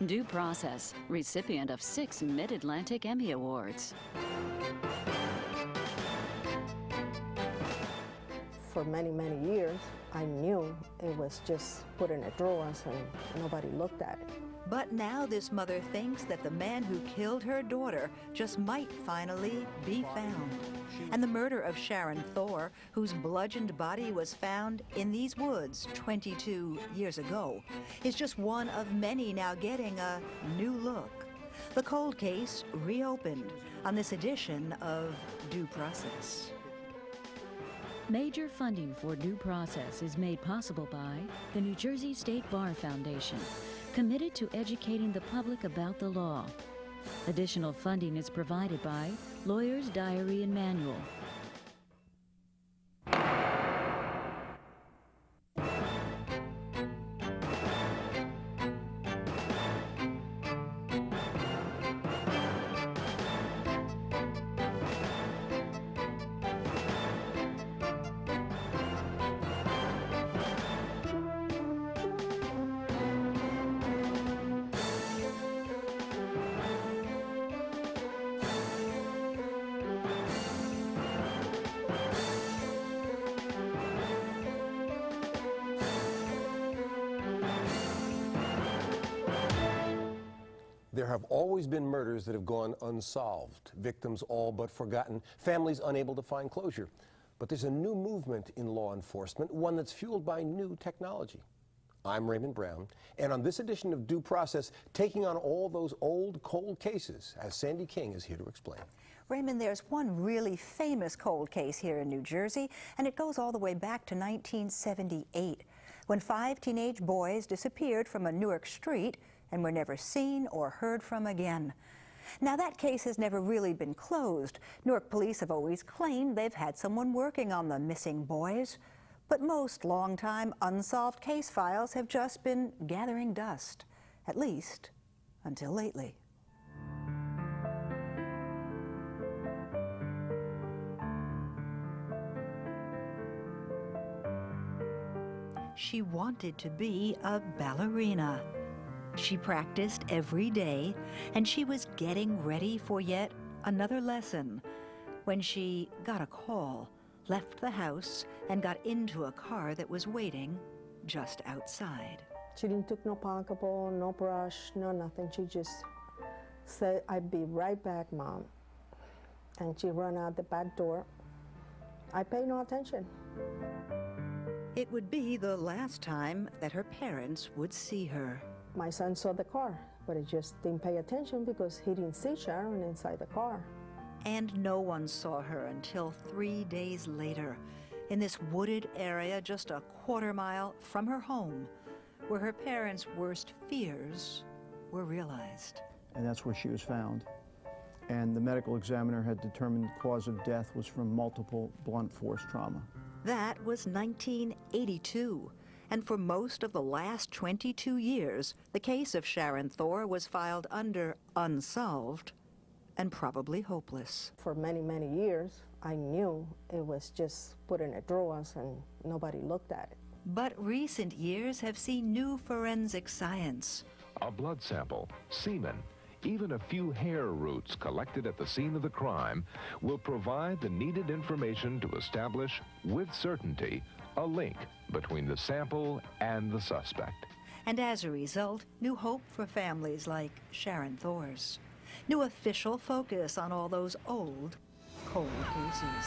Due Process, recipient of 6 Mid-Atlantic Emmy Awards. For many, many years, I knew it was just put in a drawer and nobody looked at it. But now this mother thinks that the man who killed her daughter just might finally be found. And the murder of Sharon Thor, whose bludgeoned body was found in these woods 22 years ago, is just one of many now getting a new look. The cold case reopened on this edition of Due Process. Major funding for Due Process is made possible by the New Jersey State Bar Foundation, committed to educating the public about the law. Additional funding is provided by Lawyer's Diary and Manual. There have always been murders that have gone unsolved, victims all but forgotten, families unable to find closure. But there's a new movement in law enforcement, one that's fueled by new technology. I'm Raymond Brown, and on this edition of Due Process, taking on all those old cold cases, as Sandy King is here to explain. Raymond, there's one really famous cold case here in New Jersey, and it goes all the way back to 1978, when 5 teenage boys disappeared from a Newark street and were never seen or heard from again. Now, that case has never really been closed. Newark police have always claimed they've had someone working on the missing boys, but most long-time unsolved case files have just been gathering dust, at least until lately. She wanted to be a ballerina. She practiced every day, and she was getting ready for yet another lesson when she got a call, left the house, and got into a car that was waiting just outside. She didn't take no pocketbook, no brush, no nothing. She just said, "I'd be right back, Mom." And she ran out the back door. I paid no attention. It would be the last time that her parents would see her. My son saw the car, but he just didn't pay attention because he didn't see Sharon inside the car. And no one saw her until 3 days later, in this wooded area just a quarter-mile from her home, where her parents' worst fears were realized. And that's where she was found. And the medical examiner had determined the cause of death was from multiple blunt force trauma. That was 1982. And for most of the last 22 years, the case of Sharon Thor was filed under unsolved and probably hopeless. For many, many years, I knew it was just put in a drawer and nobody looked at it. But recent years have seen new forensic science. A blood sample, semen, even a few hair roots collected at the scene of the crime will provide the needed information to establish with certainty a link between the sample and the suspect. And as a result, new hope for families like Sharon Thor's. New official focus on all those old, cold cases.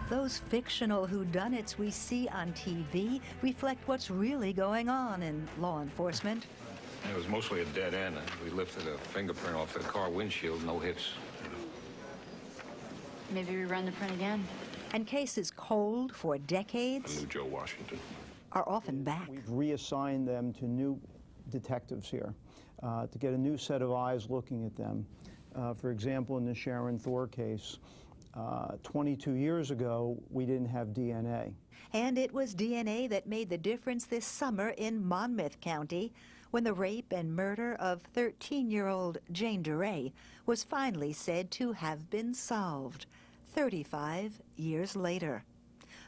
Those fictional whodunits we see on TV reflect what's really going on in law enforcement. It was mostly a dead end. We lifted a fingerprint off the car windshield, no hits. Maybe rerun the print again. And cases cold for decades I knew Joe Washington. are often back. We've reassigned them to new detectives here to get a new set of eyes looking at them. For example, in the Sharon Thor case, 22 years ago, we didn't have DNA. And it was DNA that made the difference this summer in Monmouth County when the rape and murder of 13-year-old Jane Doe was finally said to have been solved 35 years later.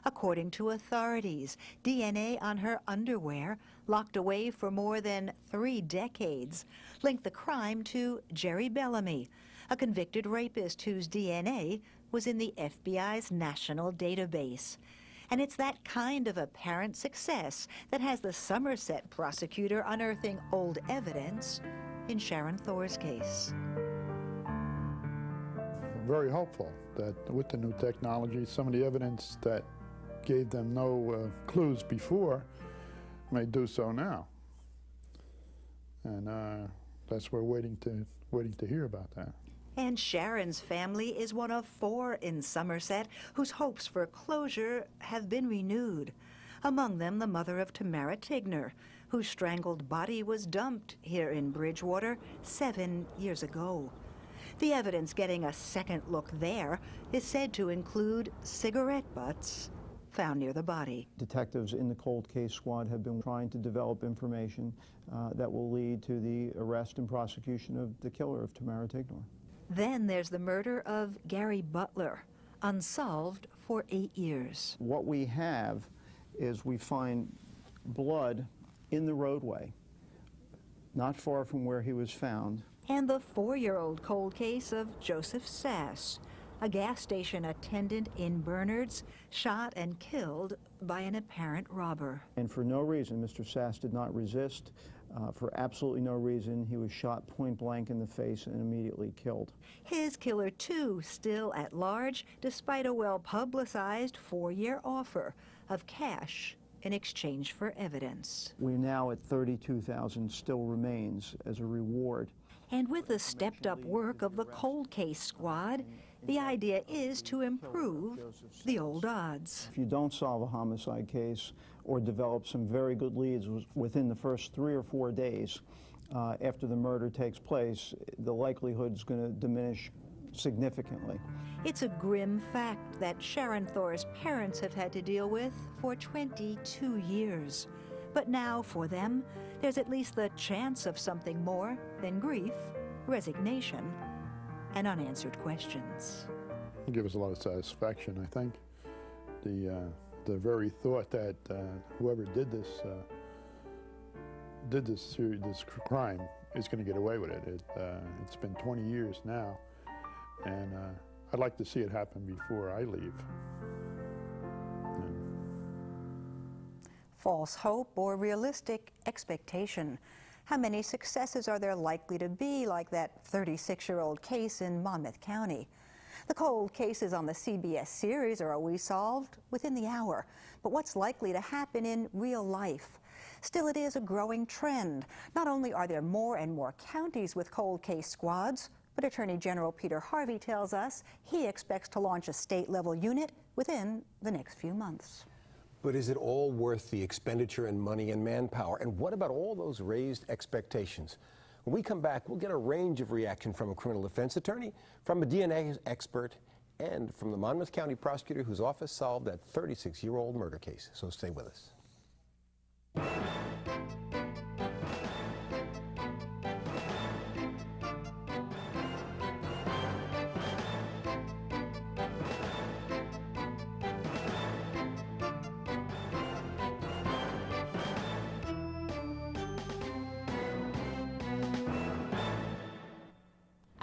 According to authorities, DNA on her underwear, locked away for more than 3 decades, linked the crime to Jerry Bellamy, a convicted rapist whose DNA was in the FBI's national database. And it's that kind of apparent success that has the Somerset prosecutor unearthing old evidence in Sharon Thor's case. Very hopeful that with the new technology, some of the evidence that gave them no clues before may do so now. And that's we're waiting to hear about that. And Sharon's family is one of 4 in Somerset whose hopes for closure have been renewed. Among them, the mother of Tamara Tigner, whose strangled body was dumped here in Bridgewater 7 years ago. The evidence getting a second look there is said to include cigarette butts found near the body. Detectives in the cold case squad have been trying to develop information that will lead to the arrest and prosecution of the killer of Tamara Tigner. Then there's the murder of Gary Butler, unsolved for 8 years. What we have is we find blood in the roadway, not far from where he was found. And the 4-year-old cold case of Joseph Sass, a gas station attendant in Bernards, shot and killed by an apparent robber. And for no reason, Mr. Sass did not resist. For absolutely no reason, he was shot point blank in the face and immediately killed. His killer, too, still at large, despite a well-publicized 4-year offer of cash in exchange for evidence. We're now at $32,000 still remains as a reward. And with the stepped-up work of the cold case squad, the idea is to improve the old odds. If you don't solve a homicide case or develop some very good leads within the first 3 or 4 days after the murder takes place, the likelihood is going to diminish significantly. It's a grim fact that Sharon Thor's parents have had to deal with for 22 years. But now, for them, there's at least the chance of something more than grief, resignation, and unanswered questions. It'll give us a lot of satisfaction, I think. The very thought that whoever did this crime is going to get away with it. It's been 20 years now, and I'd like to see it happen before I leave. False hope or realistic expectation? How many successes are there likely to be, like that 36-year-old case in Monmouth County? The cold cases on the CBS series are always solved within the hour. But what's likely to happen in real life? Still, it is a growing trend. Not only are there more and more counties with cold case squads, but Attorney General Peter Harvey tells us he expects to launch a state-level unit within the next few months. But is it all worth the expenditure in money and manpower? And what about all those raised expectations? When we come back, we'll get a range of reaction from a criminal defense attorney, from a DNA expert, and from the Monmouth County prosecutor whose office solved that 36-year-old murder case. So stay with us.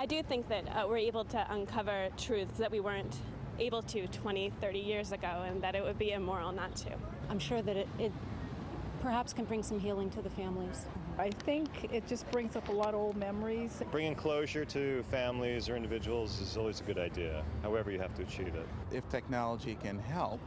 I do think that we're able to uncover truths that we weren't able to 20, 30 years ago, and that it would be immoral not to. I'm sure that it perhaps can bring some healing to the families. I think it just brings up a lot of old memories. Bringing closure to families or individuals is always a good idea, however you have to achieve it. If technology can help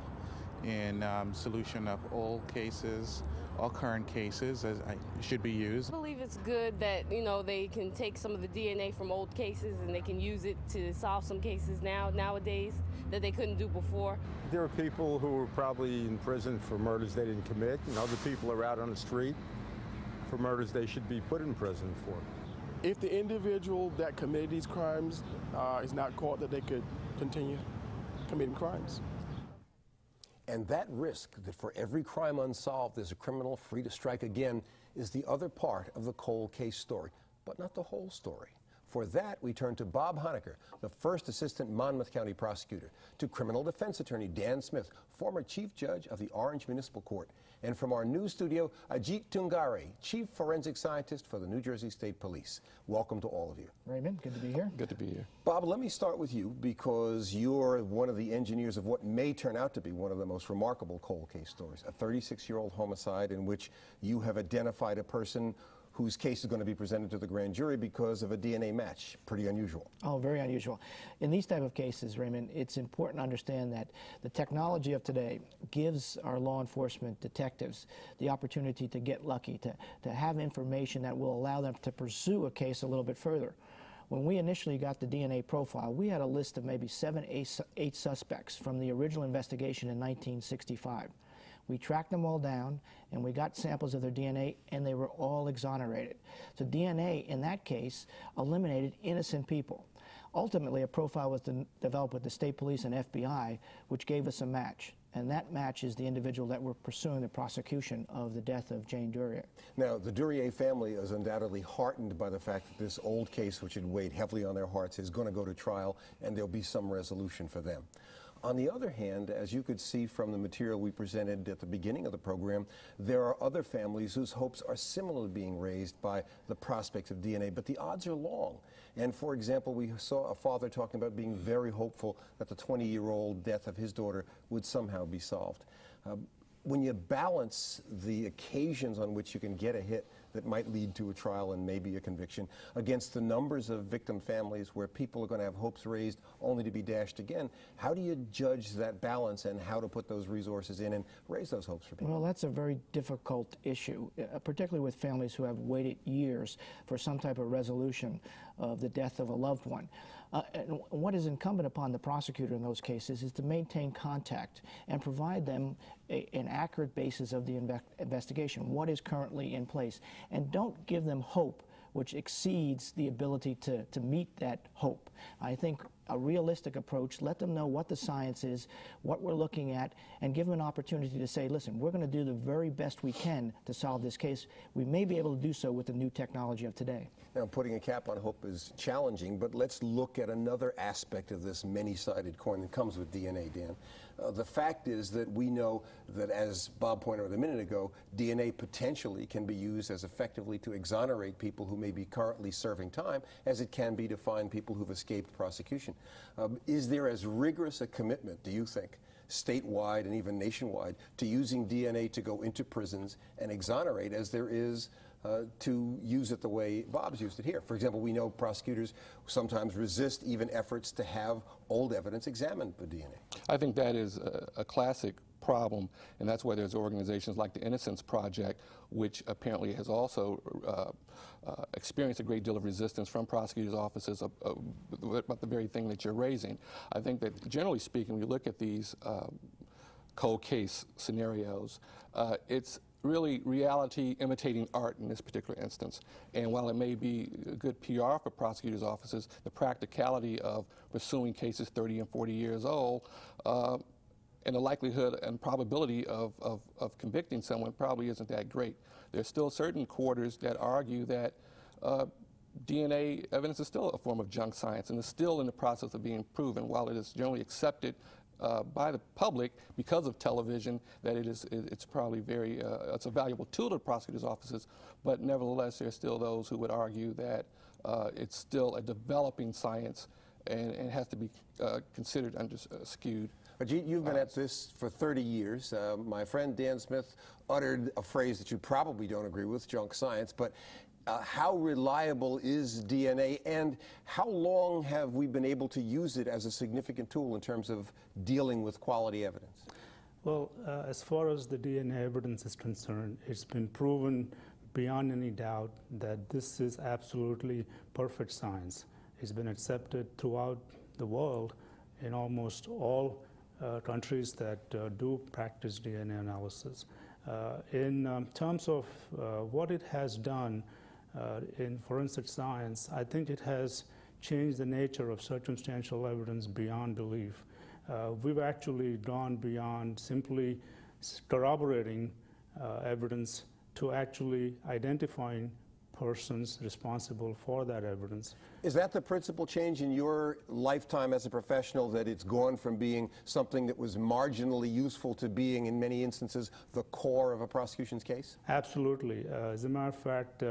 in solution of old cases, all current cases, as should be used. I believe it's good that, they can take some of the DNA from old cases and they can use it to solve some cases nowadays that they couldn't do before. There are people who are probably in prison for murders they didn't commit, and other people are out on the street for murders they should be put in prison for. If the individual that committed these crimes is not caught, that they could continue committing crimes. And that risk that for every crime unsolved there's a criminal free to strike again is the other part of the cold case story, but not the whole story. For that, we turn to Bob Honecker, the first assistant Monmouth County prosecutor, to criminal defense attorney Dan Smith, former chief judge of the Orange Municipal Court, and from our news studio, Ajit Tungare, chief forensic scientist for the New Jersey State Police. Welcome to all of you. Raymond, good to be here. Good to be here. Bob, let me start with you because you're one of the engineers of what may turn out to be one of the most remarkable cold case stories, a 36-year-old homicide in which you have identified a person whose case is going to be presented to the grand jury because of a DNA match. Pretty unusual. Oh, very unusual. In these type of cases, Raymond, it's important to understand that the technology of today gives our law enforcement detectives the opportunity to get lucky, to have information that will allow them to pursue a case a little bit further. When we initially got the DNA profile, we had a list of maybe 7, 8 suspects from the original investigation in 1965. We tracked them all down, and we got samples of their DNA, and they were all exonerated. So DNA, in that case, eliminated innocent people. Ultimately, a profile was developed with the state police and FBI, which gave us a match. And that match is the individual that we're pursuing the prosecution of the death of Jane Doe. Now, the Duryea family is undoubtedly heartened by the fact that this old case, which had weighed heavily on their hearts, is going to go to trial, and there'll be some resolution for them. On the other hand, as you could see from the material we presented at the beginning of the program, there are other families whose hopes are similarly being raised by the prospects of DNA, but the odds are long. And for example, we saw a father talking about being very hopeful that the 20-year-old death of his daughter would somehow be solved. When you balance the occasions on which you can get a hit that might lead to a trial and maybe a conviction against the numbers of victim families where people are going to have hopes raised only to be dashed again, how do you judge that balance and how to put those resources in and raise those hopes for people? Well, that's a very difficult issue, particularly with families who have waited years for some type of resolution of the death of a loved one. And what is incumbent upon the prosecutor in those cases is to maintain contact and provide them an accurate basis of the investigation, what is currently in place, and don't give them hope which exceeds the ability to meet that hope. I think a realistic approach, let them know what the science is, what we're looking at, and give them an opportunity to say, listen, we're going to do the very best we can to solve this case. We may be able to do so with the new technology of today. Now, putting a cap on hope is challenging, but let's look at another aspect of this many-sided coin that comes with DNA, Dan. The fact is that we know that, as Bob pointed out a minute ago, DNA potentially can be used as effectively to exonerate people who may be currently serving time as it can be to find people who've escaped prosecution. Is there as rigorous a commitment, do you think, statewide and even nationwide, to using DNA to go into prisons and exonerate as there is to use it the way Bob's used it here? For example, we know prosecutors sometimes resist even efforts to have old evidence examined for DNA. I think that is a classic problem, and that's why there's organizations like the Innocence Project, which apparently has also experienced a great deal of resistance from prosecutors' offices about the very thing that you're raising. I think that, generally speaking, when you look at these cold case scenarios, it's really reality imitating art in this particular instance. And while it may be good PR for prosecutors' offices, the practicality of pursuing cases 30 and 40 years old, and the likelihood and probability of convicting someone probably isn't that great. There's still certain quarters that argue that DNA evidence is still a form of junk science and is still in the process of being proven. While it is generally accepted by the public because of television, that it's probably it's a valuable tool to prosecutors' offices, but nevertheless there's still those who would argue that it's still a developing science and has to be considered skewed. Ajit, you've been at this for 30 years. My friend Dan Smith uttered a phrase that you probably don't agree with, junk science, but how reliable is DNA, and how long have we been able to use it as a significant tool in terms of dealing with quality evidence? Well, as far as the DNA evidence is concerned, it's been proven beyond any doubt that this is absolutely perfect science. It's been accepted throughout the world in almost all countries that do practice DNA analysis. In terms of what it has done in forensic science, I think it has changed the nature of circumstantial evidence beyond belief. We've actually gone beyond simply corroborating evidence to actually identifying persons responsible for that evidence. Is that the principal change in your lifetime as a professional, that it's gone from being something that was marginally useful to being, in many instances, the core of a prosecution's case? Absolutely. As a matter of fact,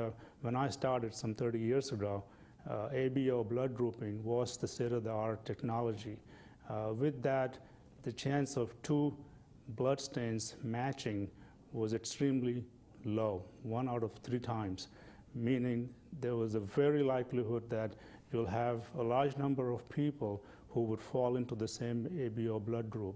when I started some 30 years ago, ABO blood grouping was the state-of-the-art technology. With that, the chance of two blood stains matching was extremely low, 1 out of 3 times, meaning there was a very likelihood that you'll have a large number of people who would fall into the same ABO blood group.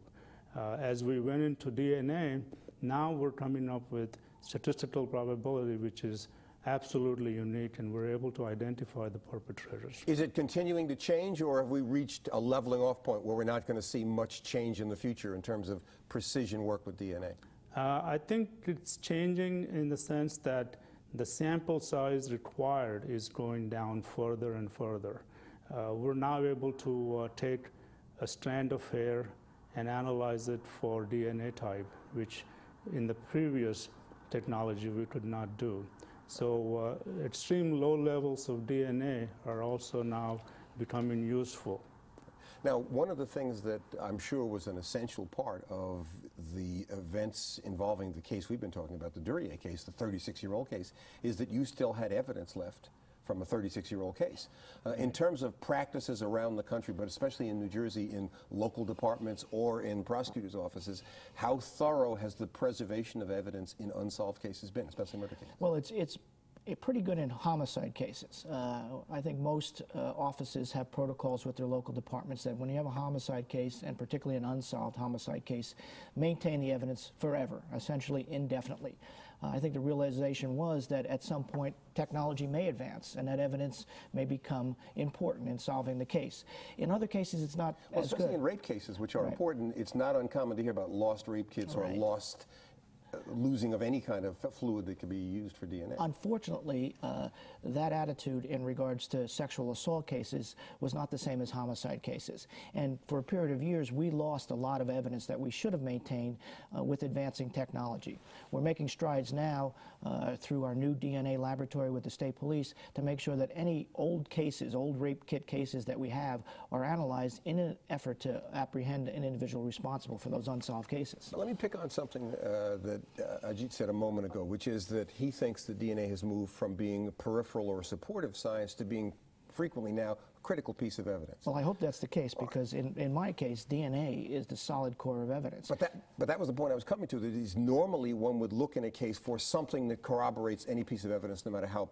As we went into DNA, now we're coming up with statistical probability, which is absolutely unique, and we're able to identify the perpetrators. Is it continuing to change, or have we reached a leveling off point where we're not going to see much change in the future in terms of precision work with DNA? I think it's changing in the sense that the sample size required is going down further and further. We're now able to take a strand of hair and analyze it for DNA type, which in the previous technology we could not do. So extreme low levels of DNA are also now becoming useful. Now, one of the things that I'm sure was an essential part of the events involving the case we've been talking about, the Duryea case, the 36-year-old case, is that you still had evidence left from a 36-year-old case. In terms of practices around the country, but especially in New Jersey, in local departments or in prosecutors' offices, how thorough has the preservation of evidence in unsolved cases been, especially murder cases? Well, it's pretty good in homicide cases. I think most offices have protocols with their local departments that when you have a homicide case, and particularly an unsolved homicide case, maintain the evidence forever, essentially indefinitely. I think the realization was that at some point technology may advance and that evidence may become important in solving the case. In other cases, it's not as good. Especially in rape cases, which are important, it's not uncommon to hear about lost rape kits or lost losing of any kind of fluid that could be used for DNA. Unfortunately, that attitude in regards to sexual assault cases was not the same as homicide cases. And for a period of years, we lost a lot of evidence that we should have maintained with advancing technology. We're making strides now through our new DNA laboratory with the state police to make sure that any old cases, old rape kit cases that we have are analyzed in an effort to apprehend an individual responsible for those unsolved cases. Let me pick on something that Ajit said a moment ago, which is that he thinks that DNA has moved from being peripheral or supportive science to being frequently now a critical piece of evidence. Well, I hope that's the case, because in my case, DNA is the solid core of evidence. But that was the point I was coming to, that is normally one would look in a case for something that corroborates any piece of evidence, no matter how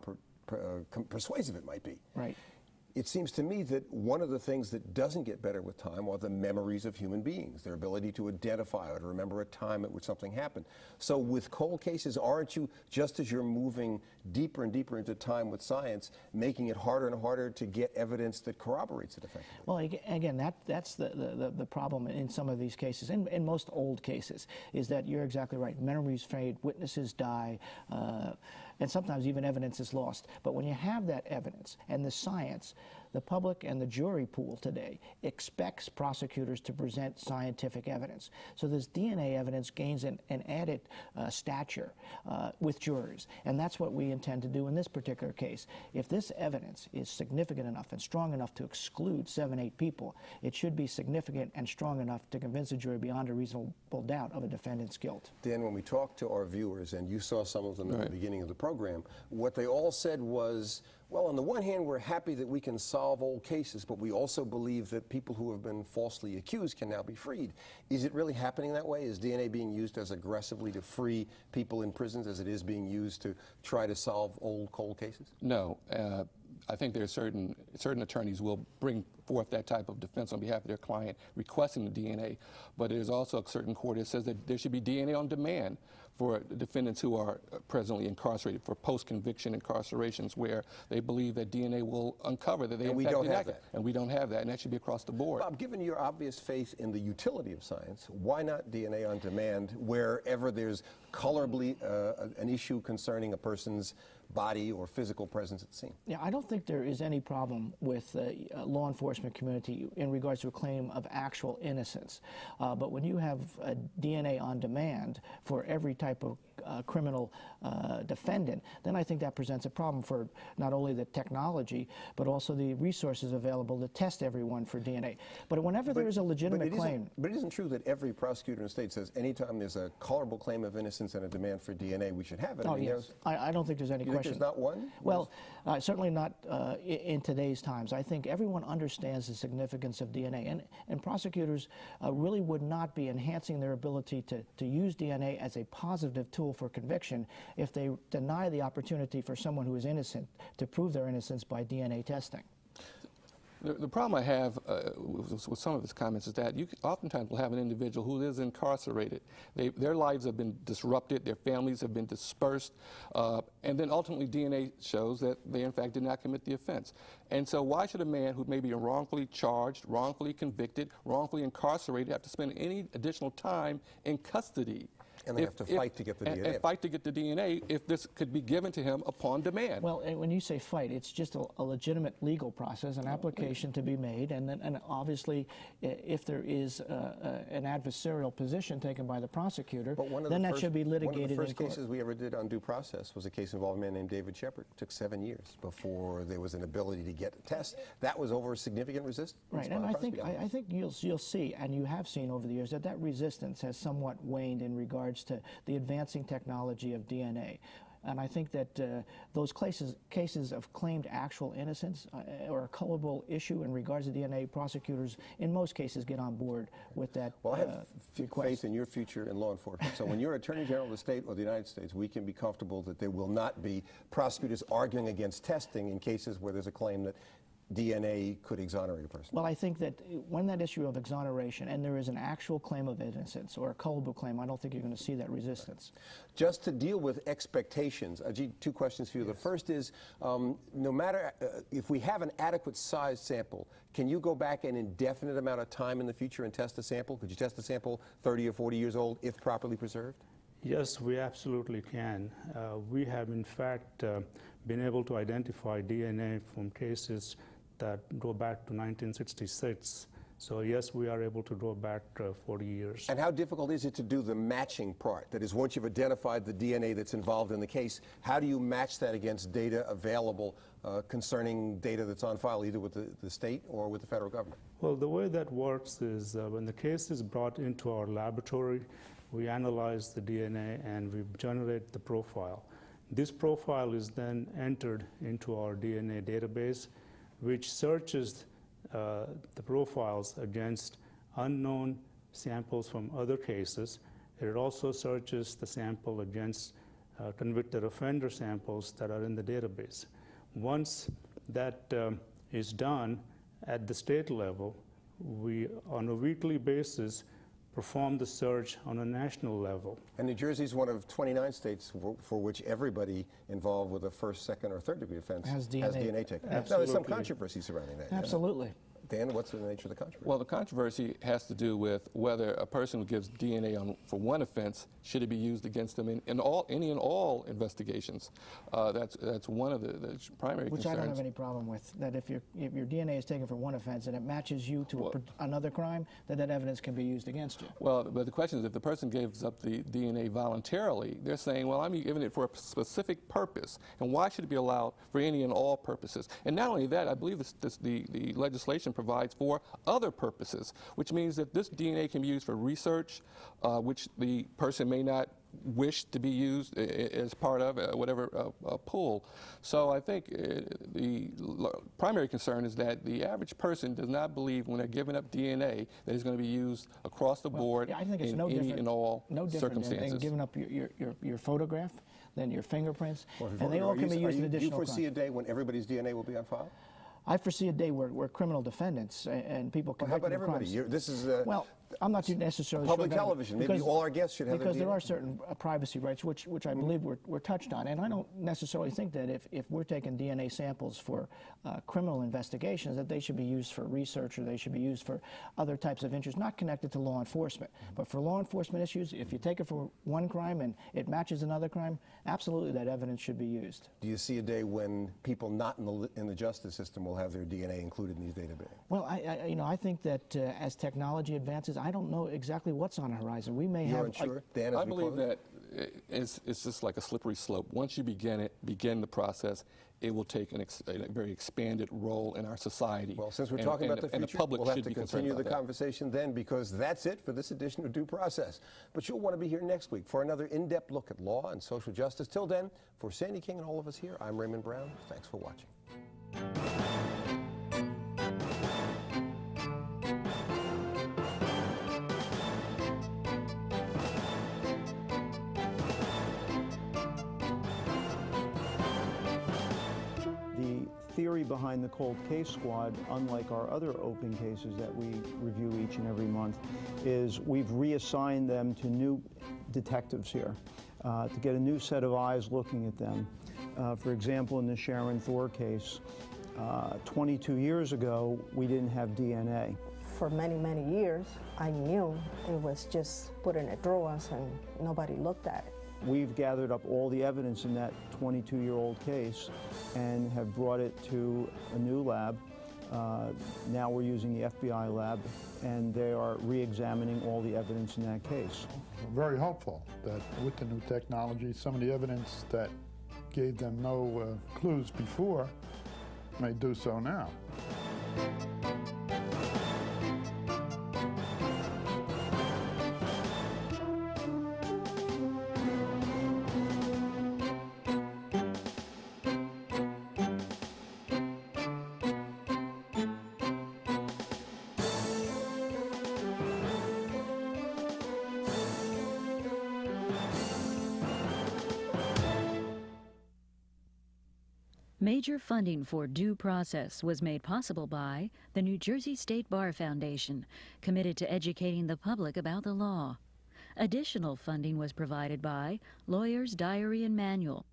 persuasive it might be. Right. It seems to me that one of the things that doesn't get better with time are the memories of human beings, their ability to identify or to remember a time at which something happened. So with cold cases, aren't you, just as you're moving deeper and deeper into time with science, making it harder and harder to get evidence that corroborates it effectively? Well, again, that's the problem in some of these cases, in most old cases, is that you're exactly right. Memories fade, witnesses die, and sometimes even evidence is lost. But when you have that evidence and the science, the public and the jury pool today expects prosecutors to present scientific evidence. So this DNA evidence gains an added stature with jurors, and that's what we intend to do in this particular case. If this evidence is significant enough and strong enough to exclude 7, 8 people, it should be significant and strong enough to convince a jury beyond a reasonable doubt of a defendant's guilt. Dan, when we talked to our viewers, and you saw some of them at the beginning of the program, what they all said was, well, on the one hand, we're happy that we can solve old cases, but we also believe that people who have been falsely accused can now be freed. Is it really happening that way? Is DNA being used as aggressively to free people in prisons as it is being used to try to solve old, cold cases? No. I think there are certain attorneys will bring forth that type of defense on behalf of their client requesting the DNA, but there's also a certain court that says that there should be DNA on demand for defendants who are presently incarcerated for post-conviction incarcerations, where they believe that DNA will uncover that they and we don't have that. And we don't have that, and that should be across the board. Bob, given your obvious faith in the utility of science, why not DNA on demand wherever there's colorably an issue concerning a person's body or physical presence at the scene? Yeah, I don't think there is any problem with the law enforcement community in regards to a claim of actual innocence. But when you have DNA on demand for every type of criminal defendant, then I think that presents a problem for not only the technology, but also the resources available to test everyone for DNA. But whenever there is a legitimate claim... But it isn't true that every prosecutor in the state says anytime there's a colorable claim of innocence and a demand for DNA, we should have it. Oh, yes. I don't think there's any question. Think there's not one? Well, certainly not in today's times. I think everyone understands the significance of DNA, and prosecutors really would not be enhancing their ability to use DNA as a positive tool for conviction if they deny the opportunity for someone who is innocent to prove their innocence by DNA testing. The problem I have with some of his comments is that you oftentimes will have an individual who is incarcerated. Their lives have been disrupted, their families have been dispersed, and then ultimately DNA shows that they in fact did not commit the offense. And so why should a man who may be wrongfully charged, wrongfully convicted, wrongfully incarcerated have to spend any additional time in custody? And they have to fight to get the DNA. And fight to get the DNA if this could be given to him upon demand. Well, when you say fight, it's just a legitimate legal process, an application to be made, and obviously if there is an adversarial position taken by the prosecutor, then that should be litigated in court. One of the first cases we ever did on due process was a case involving a man named David Shepard. It took 7 years before there was an ability to get a test. That was over significant resistance. Right, and I think you'll see, and you have seen over the years, that resistance has somewhat waned in regards to the advancing technology of DNA. And I think that those cases of claimed actual innocence or a culpable issue in regards to DNA, prosecutors in most cases get on board with that Well, I have faith in your future in law enforcement. So when you're Attorney General of the state or the United States, we can be comfortable that there will not be prosecutors arguing against testing in cases where there's a claim that DNA could exonerate a person. Well, I think that when that issue of exoneration and there is an actual claim of innocence or a culpable claim, I don't think you're going to see that resistance. Just to deal with expectations, Ajit, 2 questions for you. Yes. The first is, no matter if we have an adequate size sample, can you go back an indefinite amount of time in the future and test a sample? Could you test a sample 30 or 40 years old if properly preserved? Yes, we absolutely can. We have, in fact, been able to identify DNA from cases that go back to 1966. So yes, we are able to go back 40 years. And how difficult is it to do the matching part? That is, once you've identified the DNA that's involved in the case, how do you match that against data available concerning data that's on file either with the state or with the federal government? Well, the way that works is when the case is brought into our laboratory, we analyze the DNA and we generate the profile. This profile is then entered into our DNA database, which searches the profiles against unknown samples from other cases. It also searches the sample against convicted offender samples that are in the database. Once that is done at the state level, we, on a weekly basis, perform the search on a national level. And New Jersey is one of 29 states for which everybody involved with a first, second, or third degree offense has DNA taken. Now, there's some controversy surrounding that. Absolutely. Dan, what's the nature of the controversy? Well, the controversy has to do with whether a person who gives DNA for one offense, should it be used against them in all investigations. That's one of the primary concerns. Which I don't have any problem with, that if your DNA is taken for one offense and it matches you to another crime, that evidence can be used against you. Well, but the question is, if the person gives up the DNA voluntarily, they're saying, well, I'm giving it for a specific purpose, and why should it be allowed for any and all purposes? And not only that, I believe the legislation provides for other purposes, which means that this DNA can be used for research, which the person may not wish to be used as part of whatever pool. So I think the primary concern is that the average person does not believe when they're giving up DNA that it's going to be used across the board I think it's in no any different, and all circumstances. Than giving up your photograph, then your fingerprints, and they all can be used in additional Do you foresee a day when everybody's DNA will be on file? I foresee a day where criminal defendants and people convicted of crimes. How about everybody? This is well, I'm not too necessarily public sure television. Maybe all our guests should have because there are certain privacy rights which I believe were touched on, and I don't necessarily think that if we're taking DNA samples for criminal investigations that they should be used for research or they should be used for other types of interests not connected to law enforcement. But for law enforcement issues, if you take it for one crime and it matches another crime, absolutely that evidence should be used. Do you see a day when people not in the justice system will have their DNA included in these databases? Well, I think that as technology advances, I don't know exactly what's on the horizon. We may You're have. unsure? Dan, I believe that it's just like a slippery slope. Once you begin the process, it will take a very expanded role in our society. Well, since we're talking about the future, and the public we'll have should to be concerned continue the about that. conversation then, because that's it for this edition of Due Process. But you'll want to be here next week for another in-depth look at law and social justice. Till then, for Sandy King and all of us here, I'm Raymond Brown. Thanks for watching. The theory behind the cold case squad, unlike our other open cases that we review each and every month, is we've reassigned them to new detectives here to get a new set of eyes looking at them. For example, in the Sharon Thor case, 22 years ago, we didn't have DNA. For many, many years, I knew it was just put in a drawer and nobody looked at it. We've gathered up all the evidence in that 22-year-old case and have brought it to a new lab. Now we're using the FBI lab, and they are re-examining all the evidence in that case. Very hopeful that with the new technology, some of the evidence that gave them no clues before may do so now. Major funding for Due Process was made possible by the New Jersey State Bar Foundation, committed to educating the public about the law. Additional funding was provided by Lawyer's Diary and Manual,